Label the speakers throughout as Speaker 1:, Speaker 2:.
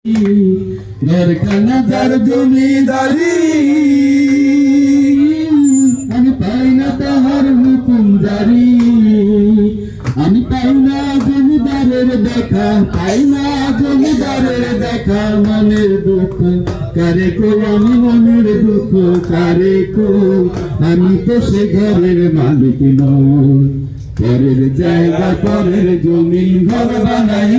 Speaker 1: ঘরখানা যার জমিদারি, আমি পাই না তাহার হুকুম জারি। আমি পাই না জমিদারের দেখা, পাই না জমিদারের দেখা। মনের দুঃখ কারে কো, আমি মনের দুঃখ কারে কো। আমি তো সে ঘরের মালিক নই, পরের জায়গা পরের জমি ঘর বানাই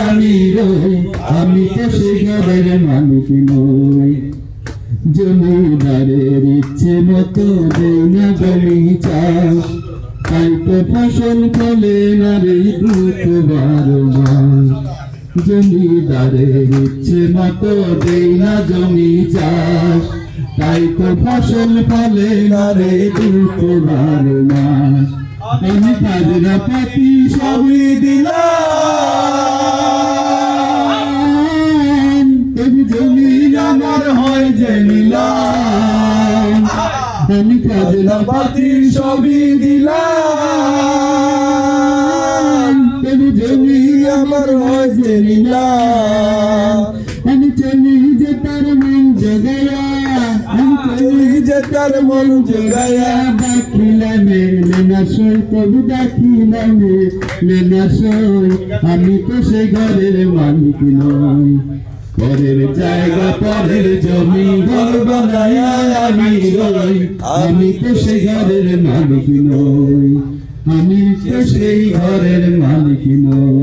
Speaker 1: আমি রই। আমি তো সে ঘরের মালিক নই। জমিদারের ইচ্ছে মতো দেই না জমি চাষ, তাই তো ফসল ফলে না রে দুঃখ বারো মাস। জমিদারের ইচ্ছে মতো দেই না জমি চাষ, তাই তো ফসল ফলে না রে দুঃখ বারো মাস। আমি কাজরা পাতি সবই দিলাম, তবু জমি আমার হয় যে নিলাম। আমি কাজরা পাতি সবই দিলাম, তবু জমি আমার হয় যে নিলাম। আমি চলি যে তার মন জগায়া, আমি চলি যে তার মন জগায়া। ডাকিলাম নেনা সই, তবু ডাকিলাম নেনা সই। আমি তো সে ঘরের মালিক নই, পরের জায়গা পরের জমি ঘর বানায়া আমি রই। আমি তো সে ঘরের মালিক নই, আমি তো সেই ঘরের মালিক নই।